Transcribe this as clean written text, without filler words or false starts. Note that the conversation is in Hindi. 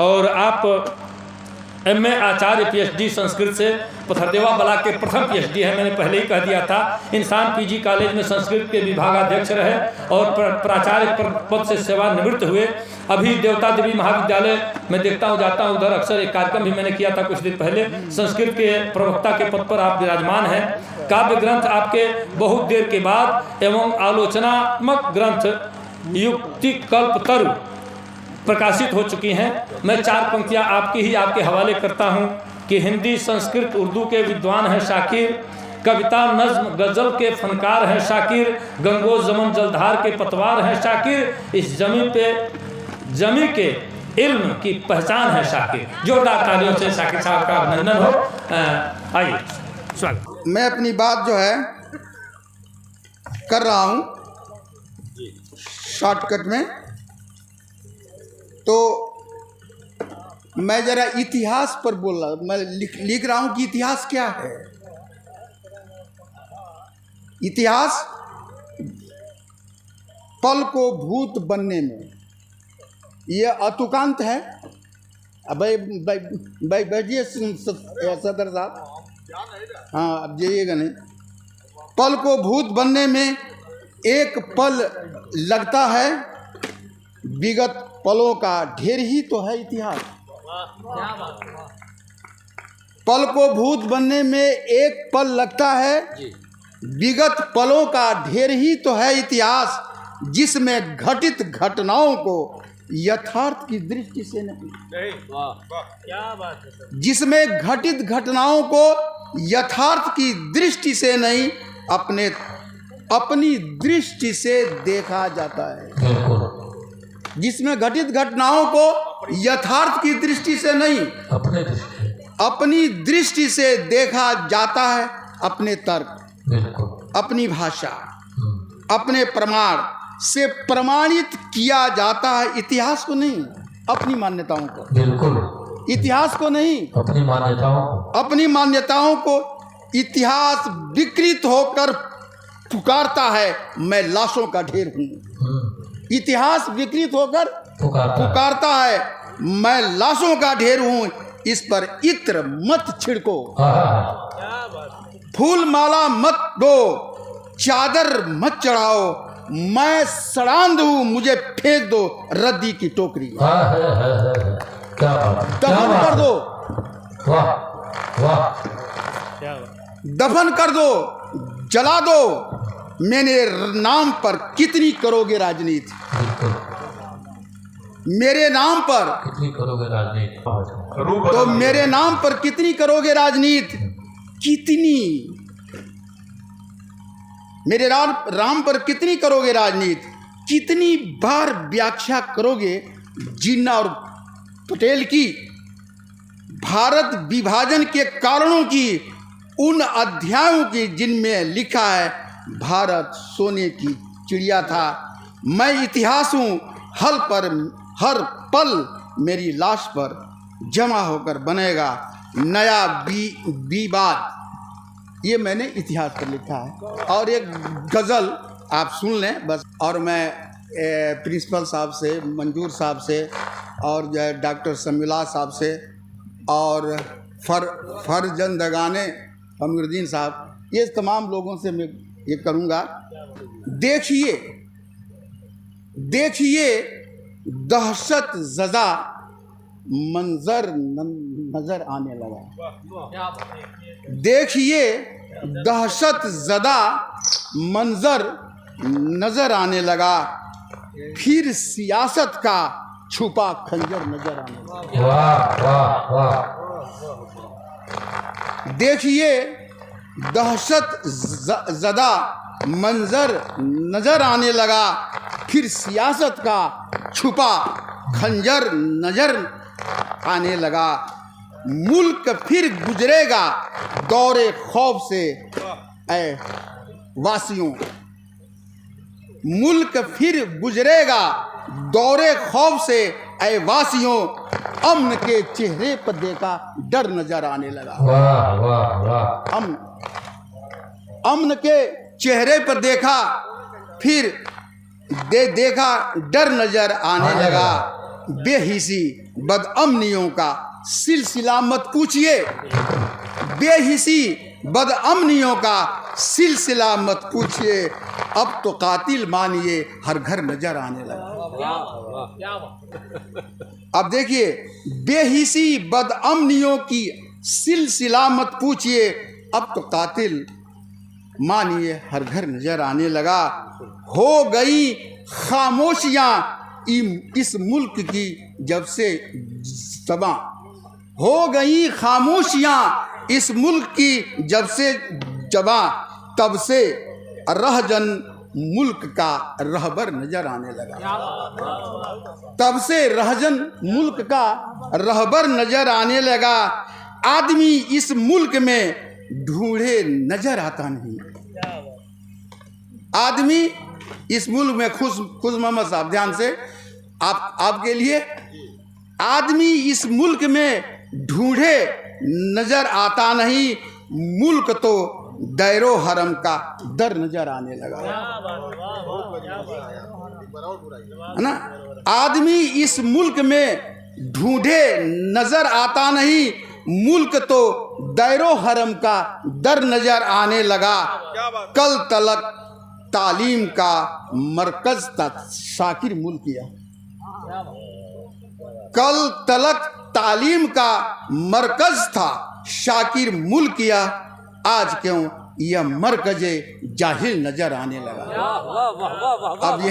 और आप MA आचार्य PhD संस्कृत से पथरदेवा ब्लॉक के प्रथम PhD है, मैंने पहले ही कह दिया था। इंसान PG कॉलेज में संस्कृत के विभागाध्यक्ष रहे और प्राचार्य पद से सेवानिवृत्त हुए। अभी देवता देवी महाविद्यालय में देखता हूँ, जाता हूँ उधर, अक्सर एक कार्यक्रम भी मैंने किया था कुछ दिन पहले। संस्कृत के प्रवक्ता के पद पर आप विराजमान हैं। काव्य ग्रंथ आपके बहुत देर के बाद एवं आलोचनात्मक ग्रंथ युक्ति कल्पतरु प्रकाशित हो चुकी हैं। मैं 4 पंक्तियां आपकी ही आपके हवाले करता हूं कि हिंदी संस्कृत उर्दू के विद्वान हैं शाकिर, कविता नज्म गजल के फनकार हैं शाकिर, गंगो जमन जलधार के पतवार हैं शाकिर, इस जमी के इल्म की पहचान है शाकिर। जोरदार तालियों से शाकिर साहब का अभिनंदन हो। आइए स्वागत। मैं अपनी बात जो है कर रहा हूं शॉर्टकट में, तो मैं जरा इतिहास पर बोल रहा, मैं लिख रहा हूं कि इतिहास क्या है। इतिहास पल को भूत बनने में, यह अतुकांत है। भाई बैठिए सदर साहब, हाँ अब जाइएगा नहीं। पल को भूत बनने में एक पल लगता है, विगत पलों का ढेर ही तो है इतिहास। पल को भूत बनने में एक पल लगता है, विगत पलों का ढेर ही तो है इतिहास, जिसमें घटित घटनाओं को यथार्थ की दृष्टि से नहीं, क्या बात है, जिसमें घटित घटनाओं को यथार्थ की दृष्टि से नहीं, अपनी दृष्टि से देखा जाता है। जिसमें घटित घटनाओं को यथार्थ की दृष्टि से नहीं, अपनी दृष्टि से देखा जाता है। अपने तर्क, अपनी भाषा, अपने प्रमाण से प्रमाणित किया जाता है। इतिहास को नहीं, अपनी मान्यताओं को। बिल्कुल, इतिहास को नहीं, अपनी मान्यताओं को। अपनी मान्यताओं को इतिहास विकृत होकर पुकारता है, मैं लाशों का ढेर हूँ। इतिहास विकृत होकर पुकारता है, मैं लाशों का ढेर हूं। इस पर इत्र मत छिड़को, फूल माला मत दो, चादर मत चढ़ाओ, मैं सड़ांध हूं, मुझे फेंक दो रद्दी की टोकरी। दफन कर दो, दफन कर दो, जला दो, मेरे नाम पर कितनी करोगे राजनीति। मेरे नाम पर कितनी करोगे राजनीति, तो मेरे नाम पर कितनी करोगे राजनीति। कितनी, मेरे राम पर कितनी करोगे राजनीति। कितनी बार व्याख्या करोगे जिन्ना और पटेल की, भारत विभाजन के कारणों की, उन अध्यायों की जिनमें लिखा है भारत सोने की चिड़िया था। मैं इतिहास हूँ, हर पल मेरी लाश पर जमा होकर बनेगा नया विवाद। ये मैंने इतिहास पर लिखा है। और एक गज़ल आप सुन लें बस। और मैं प्रिंसिपल साहब से, मंजूर साहब से, और डॉक्टर समीला साहब से, और फरजंदगाने अमीरुद्दीन साहब, ये तमाम लोगों से मैं ये करूँगा। देखिए दहशत ज़दा मंजर नजर आने लगा। देखिए दहशत ज़दा मंजर नजर आने लगा, फिर सियासत का छुपा खंजर नजर आने लगा। वाह वाह वाह। देखिए दहशत ज़दा मंजर नजर आने लगा, फिर सियासत का छुपा खंजर नजर आने लगा। मुल्क फिर गुजरेगा दौरे खौफ से ऐ वासियों, मुल्क फिर गुजरेगा दौरे खौफ से ऐ वासियों, अमन के चेहरे पर देखा डर नजर आने लगा। वाह वाह वाह। अमन के चेहरे पर देखा, फिर देखा डर नजर आने लगा। बेहिसी बदअमनियों का सिलसिला मत पूछिए, बेहिसी बदअमनियों का सिलसिला मत पूछिए, अब तो कातिल मानिए हर घर नजर आने लगा। क्या बात। अब देखिए, बेहिसी बदअमनियों की सिलसिला मत पूछिए, अब तो कातिल मानिए हर घर नजर आने लगा। हो गई खामोशियां इस मुल्क की जब से ज़बां, हो गई खामोशियां इस मुल्क की जब से ज़बां, तब से रहजन मुल्क का रहबर नजर आने लगा। तब से रहजन मुल्क का रहबर नजर आने लगा। आदमी इस मुल्क में ढूंढे नजर आता नहीं। आदमी इस मुल्क में खुश मोहम्मद साहब, ध्यान से आपके लिए, आदमी इस मुल्क में ढूंढे नजर आता नहीं, मुल्क तो दैरो हरम का दर नजर आने लगा, है ना। आदमी इस मुल्क में ढूंढे नजर आता नहीं, मुल्क तो दैरो हरम का दर नजर आने लगा। कल तलक तालीम का मरकज था शाकिर मुल्किया, कल तलक तालीम का मरकज था शाकिर मुल्किया, आज क्यों यह मरकजे जाहिल नजर आने लगा। अब यही